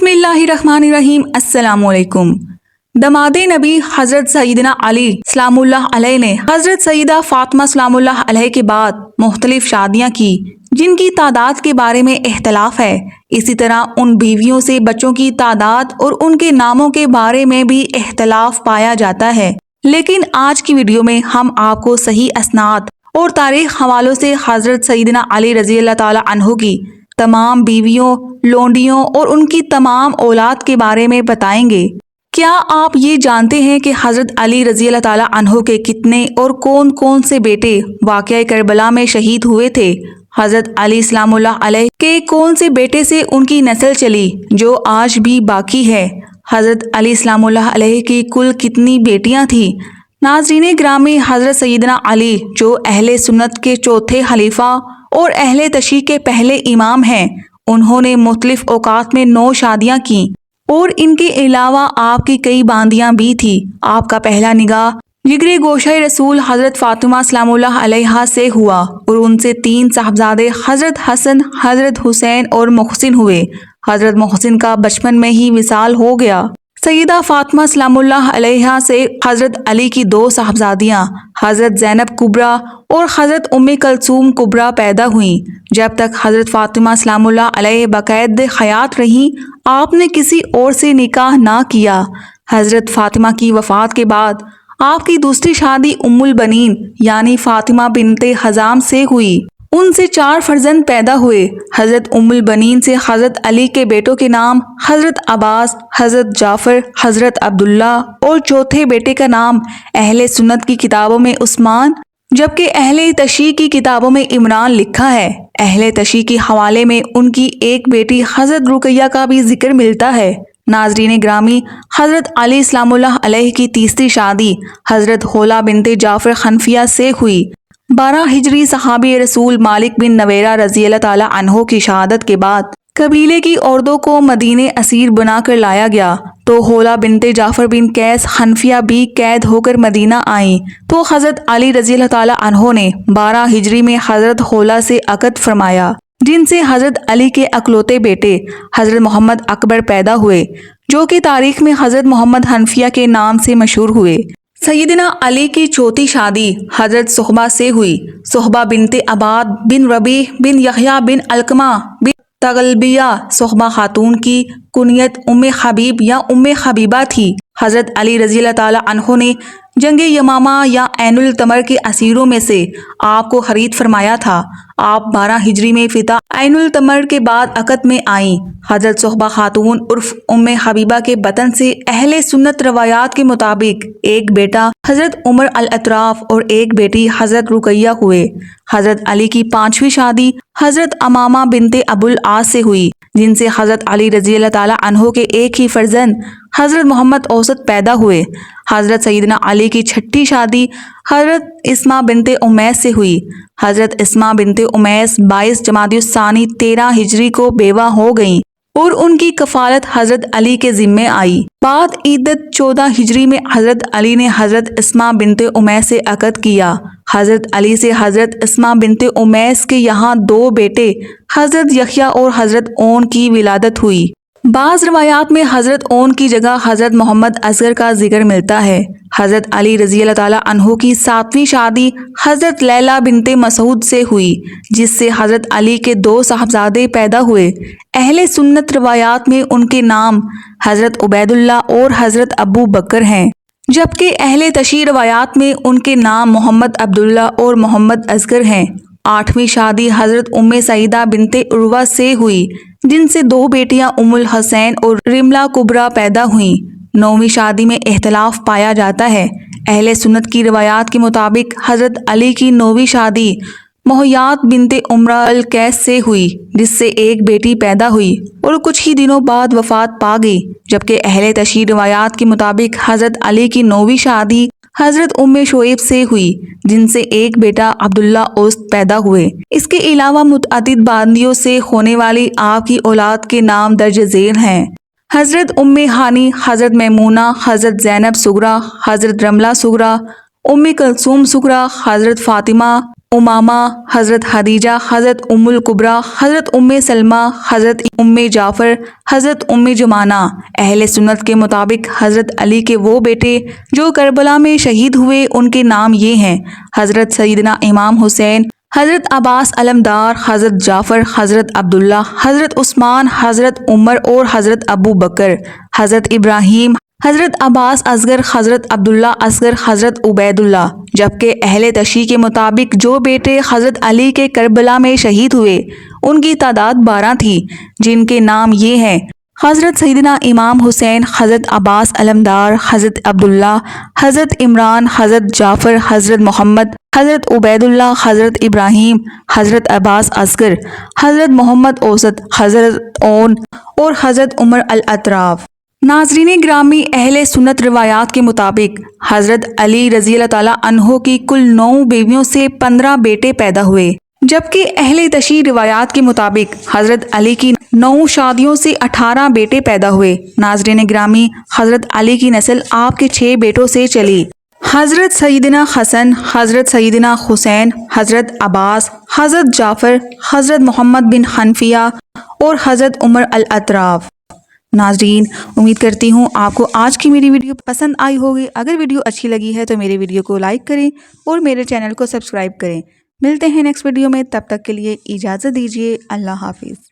बिस्मिल्लाहिर्रहमानिर्रहीम। अस्सलाम वालेकुम। दमादे नबी हज़रत सईदना अली सलामुल्लाह अलैह ने हज़रत सईदा फ़ातिमा सलामुल्लाह अलैह के बाद मुख्तलिफ शादियाँ की, जिनकी तादाद के बारे में इख्तलाफ है। इसी तरह उन बीवियों से बच्चों की तादाद और उनके नामों के बारे में भी इख्तलाफ पाया जाता है। लेकिन आज की वीडियो में हम आपको सही असनाद और तारीख हवालों से हज़रत सईदना अली रज़ी अल्लाह ताला अन्हु की तमाम बीवियों, लोंडियों और उनकी तमाम औलाद के बारे में बताएंगे। क्या आप ये जानते हैं कि हज़रत अली रज़ी अल्लाह ताला अन्हु के कितने और कौन कौन से बेटे वाक़या करबला में शहीद हुए थे? हज़रत अली सलामुल्लाह अलैह के कौन से बेटे से उनकी नस्ल चली जो आज भी बाकी है? हज़रत अली सलामुल्लाह अलैह की कुल कितनी बेटियां थीं? नाज़रीन ग्रामी, हज़रत सईदना अली जो अहले सुन्नत के चौथे खलीफा और अहले तशी के पहले इमाम हैं, उन्होंने मुख्तलिफ औकात में 9 शादियाँ की और इनके अलावा आपकी कई बांदियाँ भी थी। आपका पहला निगाह जिगरे गोशा रसूल हज़रत फ़ातिमा सलामुल्लाह अलैहा से हुआ और उनसे 3 साहबजादे हज़रत हसन, हज़रत हुसैन और मोहसिन हुए। हज़रत मोहसिन का बचपन में ही विसाल हो गया। सईदा फ़ातिमा सलामुल्लाह अलैहा से हज़रत अली की 2 साहबजादियाँ हज़रत ज़ैनब कुबरा और हज़रत उम्मे कलसूम कुबरा पैदा हुईं। जब तक हज़रत फ़ातिमा सलामुल्लाह अलैह बाक़ैद हयात रहीं, आपने किसी और से निकाह ना किया। हज़रत फ़ातिमा की वफ़ात के बाद आपकी दूसरी शादी उम्मुल बनीन यानी फ़ातिमा बिनते हज़ाम से हुई। उनसे 4 फर्जंद पैदा हुए। हज़रत उम्मुल बनीन से हज़रत अली के बेटों के नाम हज़रत अब्बास, हज़रत जाफ़र, हज़रत अब्दुल्ला और चौथे बेटे का नाम अहले सुन्नत की किताबों में उस्मान, जबकि अहले तशी की किताबों में इमरान लिखा है। अहले तशी के हवाले में उनकी एक बेटी हज़रत रुकैया का भी जिक्र मिलता है। नाज़रीन ग्रामी, हज़रत अली सलामुल्लाह अलैह की तीसरी शादी हज़रत होला बिनते जाफ़र खनफिया से हुई। 12 हिजरी सहाबी रसूल मालिक बिन नवेरा रज़ी अल्लाह ताला अन्हो की शहादत के बाद कबीले की औरतों को मदीने असीर बनाकर लाया गया, तो होला बिनते जाफ़र बिन कैस हनफिया भी कैद होकर मदीना आई। तो हज़रत अली रज़ी अल्लाह ताला अन्हो ने 12 हिजरी में हज़रत होला से अक़द फरमाया, जिनसे हज़रत अली के अकलौते बेटे हज़रत मोहम्मद अकबर पैदा हुए, जो कि तारीख में हज़रत मोहम्मद हनफिया के नाम से मशहूर हुए। सईदना अली की चौथी शादी हज़रत सुहबा से हुई। सुहबा बिनते अबाद बिन रबी बिन यहया बिन अलकमा बिन तगलबिया सुहबा खातून की कुनियत उम्मे हबीब या उम्मे हबीबा थी। हज़रत अली रज़ी अल्लाह ताला अन्हो ने जंगे यमामा या ऐनुल तमर के असीरों में से आपको खरीद फरमाया था। आप 12 हिजरी में फिता ऐनुल तमर के बाद अक़द में आईं। हज़रत सुहबा खातून उर्फ उम्मे हबीबा के बतन से अहले सुन्नत रवायात के मुताबिक एक बेटा हज़रत उमर अल अतराफ और एक बेटी हज़रत रुकैया हुए। हज़रत अली की 5वीं शादी हज़रत अमामा बिनते अबुल आस से हुई, जिनसे हज़रत अली रज़ी अल्लाह ताला अन्हो के एक ही फर्जंद हज़रत मोहम्मद औसत पैदा हुए। हज़रत सईदना अली की 6ठी शादी हज़रत इस्मा बिनते उमैस से हुई। हज़रत इस्मा बिनते उमैस 22 जमादियुस्सानी 13 हिजरी को बेवा हो गईं और उनकी कफालत हज़रत अली के ज़िम्मे आई। बाद ईदत 14 हिजरी में हज़रत अली ने हज़रत इस्मा बिनते उमैस से अक़द किया। हज़रत अली से हज़रत इस्मा बिनते उमैस के यहाँ 2 बेटे हज़रत यहया और हज़रत ओन की विलादत हुई। बाज़ रवायात में हज़रत ओन की जगह हज़रत मोहम्मद असगर का जिक्र मिलता है। हज़रत अली रज़ी अल्लाह ताला अन्हो की 7वीं शादी हज़रत लैला बिनते मसूद से हुई, जिससे हज़रत अली के 2 साहबजादे पैदा हुए। अहले सुन्नत रवायात में उनके नाम हज़रत उबैदुल्ला और हज़रत अबू बकर हैं, जबकि अहले तशी रवायात में उनके नाम मोहम्मद अब्दुल्ला और मोहम्मद असगर हैं। 8वीं शादी हज़रत उम्मे सईदा बिनते उर्वा से हुई, जिनसे 2 बेटियां उम्मुल हसैन और रिमला कुबरा पैदा हुईं। 9वीं शादी में इख्तलाफ पाया जाता है। अहले सुन्नत की रवायात के मुताबिक हज़रत अली की 9वीं शादी मोहयात बिनते उमरा अल कैस से हुई, जिससे एक बेटी पैदा हुई और कुछ ही दिनों बाद वफात पा गई। जबकि अहले तशी रवायात के मुताबिक हज़रत अली की 9वीं शादी हज़रत उम्मे शोएब से हुई, जिनसे एक बेटा अब्दुल्ला औस्त पैदा हुए। इसके अलावा मुतअद्दिद बांदियों से होने वाली आपकी औलाद के नाम दर्ज झेल हैं। हज़रत उम्मे हानी, हज़रत मैमूना, हज़रत ज़ैनब सुगरा, हज़रत रमला सुगरा, उम्मे कलसूम सुगरा, हज़रत फ़ातिमा, उमामा, हज़रत खदीजा, हज़रत उम्मुल कुबरा, हज़रत उम्मे सलमा, हज़रत उम्मे जाफ़र, हज़रत उम्मे जुमाना। अहले सुन्नत के मुताबिक हज़रत अली के वो बेटे जो करबला में शहीद हुए उनके नाम ये हैं: हज़रत सैयदना इमाम हुसैन, हज़रत अब्बास अलमदार, हज़रत जाफ़र, हज़रत अब्दुल्ला, हज़रत उस्मान, हज़रत उमर और हज़रत अबू बकर, हज़रत इब्राहीम, हज़रत अब्बास असगर, हज़रत अब्दुल्ला असगर, हज़रत उबैदुल्ला। जबकि अहले तशी के मुताबिक जो बेटे हज़रत अली के करबला में शहीद हुए उनकी तादाद 12 थी, जिनके नाम ये हैं: हज़रत सैयदना इमाम हुसैन, हज़रत अब्बास अलमदार, हज़रत अब्दुल्ला, हज़रत इमरान, हज़रत जाफ़र, हज़रत मोहम्मद, हज़रत उबैदुल्ला, हज़रत इब्राहीम, हज़रत अब्बास असगर, हज़रत मोहम्मद औसत, हज़रत ओन और हज़रत उमर अल अतराफ। नाज़रीन ग्रामी, अहले सुन्नत रिवायात के मुताबिक हज़रत अली रज़ी अल्लाह ताला अन्हो की कुल 9 बीवियों से 15 बेटे पैदा हुए, जबकि अहले तशी रिवायात के मुताबिक हज़रत अली की 9 शादियों से 18 बेटे पैदा हुए। नाज़रीन ग्रामी, हज़रत अली की नस्ल आपके 6 बेटों से चली: हज़रत सैयदना हसन, हज़रत सैयदना हुसैन, हज़रत अब्बास, हज़रत जाफ़र, हज़रत मोहम्मद बिन हनफिया और हज़रत उमर अल अतराफ। नाज़रीन, उम्मीद करती हूँ आपको आज की मेरी वीडियो पसंद आई होगी। अगर वीडियो अच्छी लगी है तो मेरे वीडियो को लाइक करें और मेरे चैनल को सब्सक्राइब करें। मिलते हैं नेक्स्ट वीडियो में, तब तक के लिए इजाज़त दीजिए। अल्लाह हाफिज़।